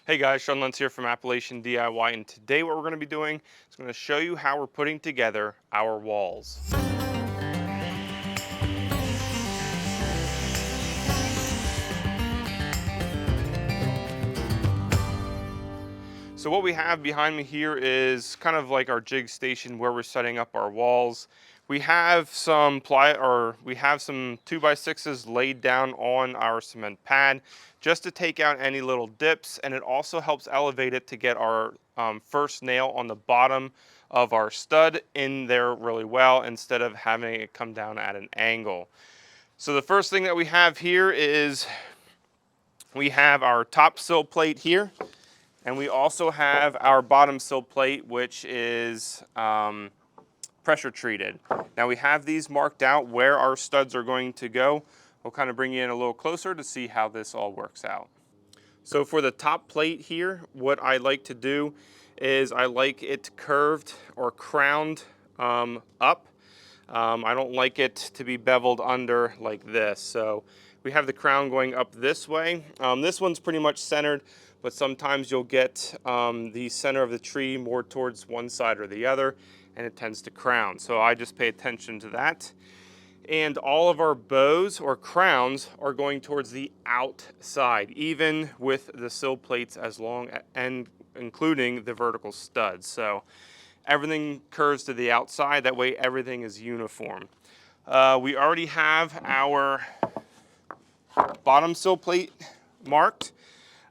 Hey guys, Sean Lentz here from Appalachian DIY, and today what we're going to be doing is going to show you how we're putting together our walls. So what we have behind me here is kind of like our jig station where we're setting up our walls. We have some 2x6s laid down on our cement pad just to take out any little dips, and it also helps elevate it to get our first nail on the bottom of our stud in there really well instead of having it come down at an angle. So the first thing that we have here is we have our top sill plate here. And we also have our bottom sill plate, which is pressure treated. Now we have these marked out where our studs are going to go. We'll kind of bring you in a little closer to see how this all works out. So for the top plate here, what I like to do is I like it curved or crowned up. I don't like it to be beveled under like this. So we have the crown going up this way. This one's pretty much centered, but sometimes you'll get the center of the tree more towards one side or the other, and it tends to crown. So I just pay attention to that. And all of our bows or crowns are going towards the outside, even with the sill plates as long and including the vertical studs. So everything curves to the outside, that way everything is uniform. We already have our bottom sill plate marked.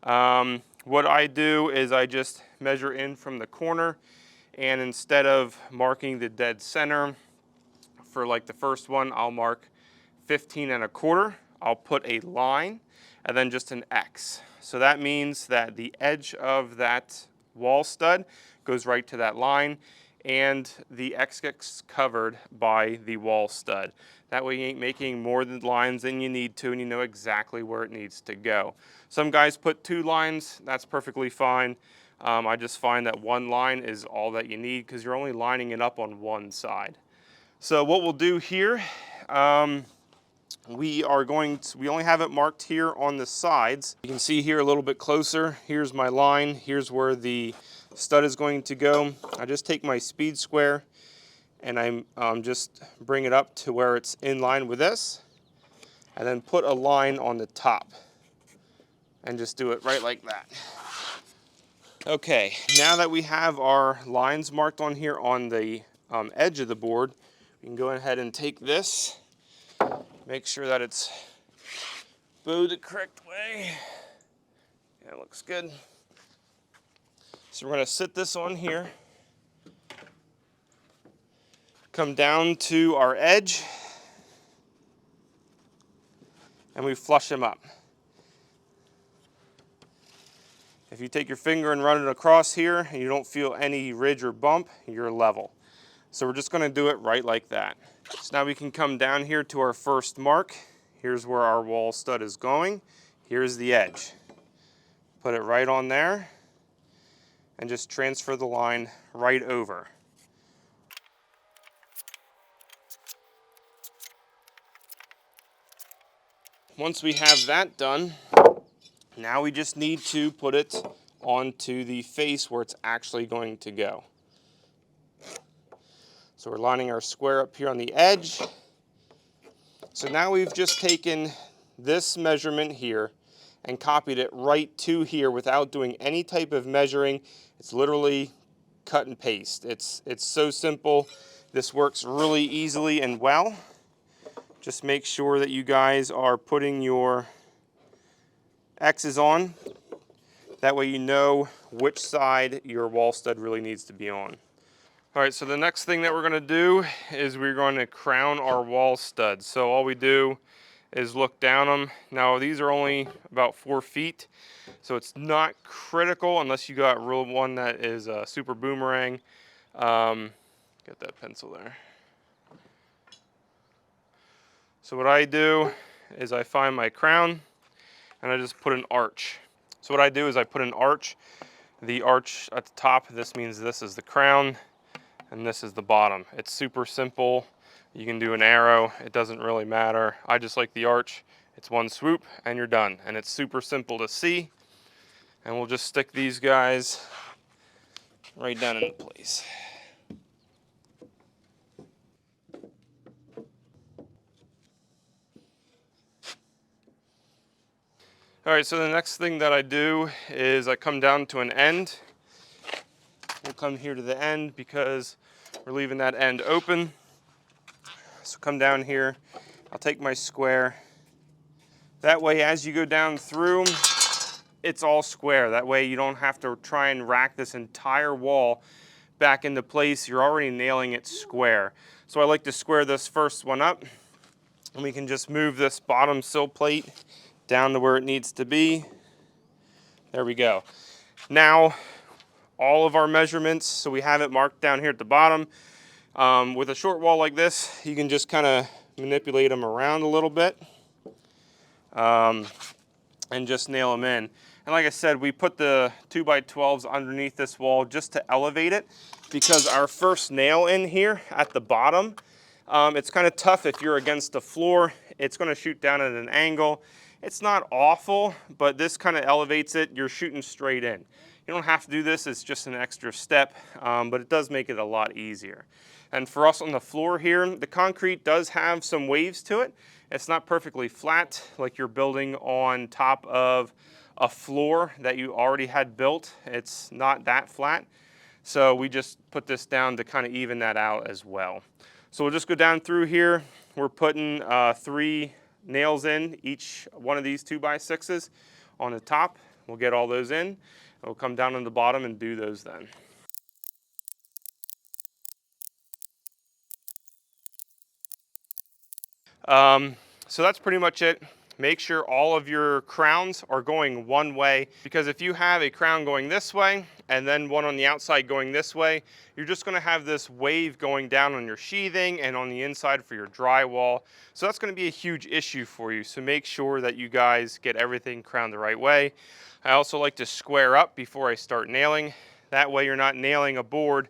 What I do is I just measure in from the corner, and instead of marking the dead center for like the first one, I'll mark 15 1/4. I'll put a line and then just an X. So that means that the edge of that wall stud goes right to that line, and the X gets covered by the wall stud. That way you ain't making more lines than you need to, and you know exactly where it needs to go. Some guys put 2 lines, that's perfectly fine. I just find that 1 line is all that you need because you're only lining it up on one side. So what we'll do here, we only have it marked here on the sides. You can see here a little bit closer. Here's my line. Here's where the stud is going to go. I just take my speed square and I just bring it up to where it's in line with this, and then put a line on the top and just do it right like that. Okay, now that we have our lines marked on here on the edge of the board, we can go ahead and take this, make sure that it's bowed the correct way. Yeah, it looks good. So we're going to sit this on here, come down to our edge, and we flush them up. If you take your finger and run it across here and you don't feel any ridge or bump, you're level. So we're just going to do it right like that. So now we can come down here to our first mark. Here's where our wall stud is going. Here's the edge. Put it right on there and just transfer the line right over. Once we have that done, now we just need to put it onto the face where it's actually going to go. So we're lining our square up here on the edge. So now we've just taken this measurement here and copied it right to here without doing any type of measuring. It's literally cut and paste. It's so simple. This works really easily and well. Just make sure that you guys are putting your X's on. That way you know which side your wall stud really needs to be on. All right, so the next thing that we're gonna do is we're going to crown our wall studs. So all we do is look down them. Now these are only about 4 feet, so it's not critical unless you got real one that is a super boomerang. Get that pencil there. So what I do is I find my crown and I just put an arch. So what I do is I put an arch. The arch at the top, this means this is the crown and this is the bottom. It's super simple. You can do an arrow, it doesn't really matter. I just like the arch. It's one swoop and you're done. And it's super simple to see. And we'll just stick these guys right down into place. All right, so the next thing that I do is I come down to an end. We'll come here to the end because we're leaving that end open. So come down here, I'll take my square. That way, as you go down through, it's all square. That way you don't have to try and rack this entire wall back into place. You're already nailing it square. So I like to square this first one up, and we can just move this bottom sill plate down to where it needs to be. There we go. Now, all of our measurements, so we have it marked down here at the bottom. With a short wall like this, you can just kind of manipulate them around a little bit and just nail them in. And like I said, we put the 2x12s underneath this wall just to elevate it, because our first nail in here at the bottom, it's kind of tough if you're against the floor. It's going to shoot down at an angle. It's not awful, but this kind of elevates it. You're shooting straight in. You don't have to do this, it's just an extra step, but it does make it a lot easier. And for us on the floor here, the concrete does have some waves to it. It's not perfectly flat like you're building on top of a floor that you already had built. It's not that flat. So we just put this down to kind of even that out as well. So we'll just go down through here. We're putting 3 nails in each one of these 2x6s on the top. We'll get all those in. We'll come down on the bottom and do those then. So that's pretty much it. Make sure all of your crowns are going one way, because if you have a crown going this way and then one on the outside going this way, you're just going to have this wave going down on your sheathing and on the inside for your drywall. So that's going to be a huge issue for you. So make sure that you guys get everything crowned the right way. I also like to square up before I start nailing. That way you're not nailing a board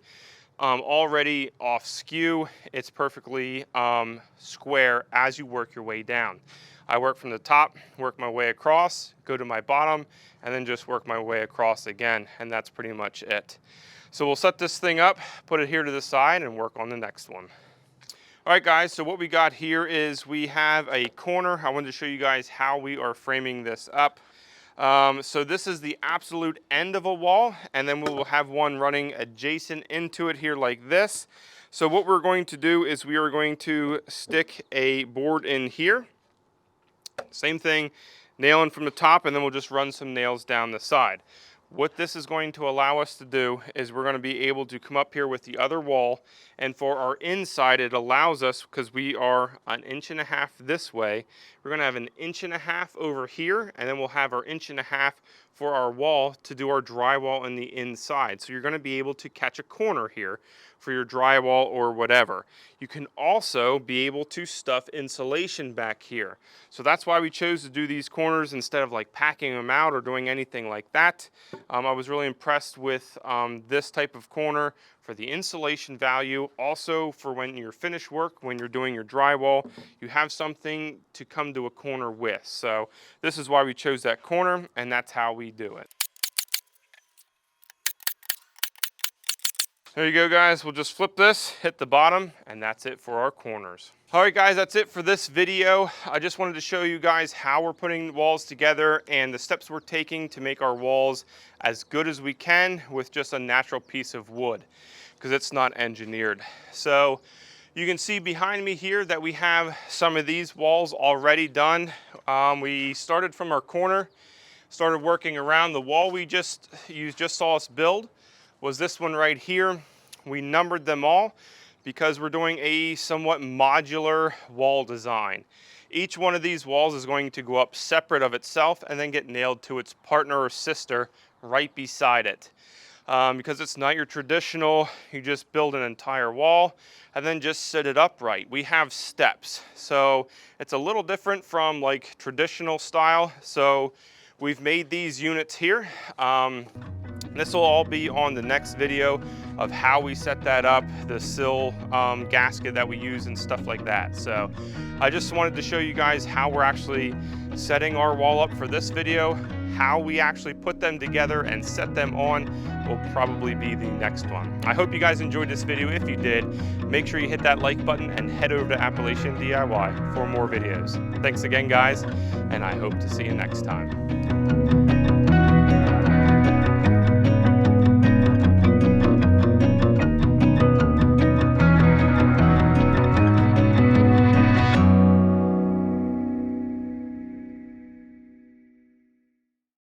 already off skew. It's perfectly square as you work your way down. I work from the top, work my way across, go to my bottom, and then just work my way across again, and that's pretty much it. So we'll set this thing up, put it here to the side, and work on the next one. All right, guys, so what we got here is we have a corner. I wanted to show you guys how we are framing this up. So this is the absolute end of a wall, and then we will have one running adjacent into it here like this. So what we're going to do is we are going to stick a board in here. Same thing, nailing from the top, and then we'll just run some nails down the side. What this is going to allow us to do is we're going to be able to come up here with the other wall, and for our inside it allows us, because we are 1.5 inches this way, we're going to have 1.5 inches over here, and then we'll have our 1.5 inches for our wall to do our drywall in the inside. So you're going to be able to catch a corner here for your drywall or whatever. You can also be able to stuff insulation back here. So that's why we chose to do these corners instead of like packing them out or doing anything like that. I was really impressed with this type of corner for the insulation value. Also for when you're finished work, when you're doing your drywall, you have something to come to a corner with. So this is why we chose that corner, and that's how we do it. There you go, guys. We'll just flip this, hit the bottom, and that's it for our corners. All right, guys, that's it for this video. I just wanted to show you guys how we're putting walls together and the steps we're taking to make our walls as good as we can with just a natural piece of wood, because it's not engineered. So you can see behind me here that we have some of these walls already done. We started from our corner, started working around. The wall you just saw us build was this one right here. We numbered them all because we're doing a somewhat modular wall design. Each one of these walls is going to go up separate of itself and then get nailed to its partner or sister right beside it. Because it's not your traditional, you just build an entire wall and then just sit it upright. We have steps. So it's a little different from like traditional style. So we've made these units here. This will all be on the next video of how we set that up, the sill gasket that we use and stuff like that. So I just wanted to show you guys how we're actually setting our wall up for this video, how we actually put them together and set them on will probably be the next one. I hope you guys enjoyed this video. If you did, make sure you hit that like button and head over to Appalachian DIY for more videos. Thanks again, guys, and I hope to see you next time.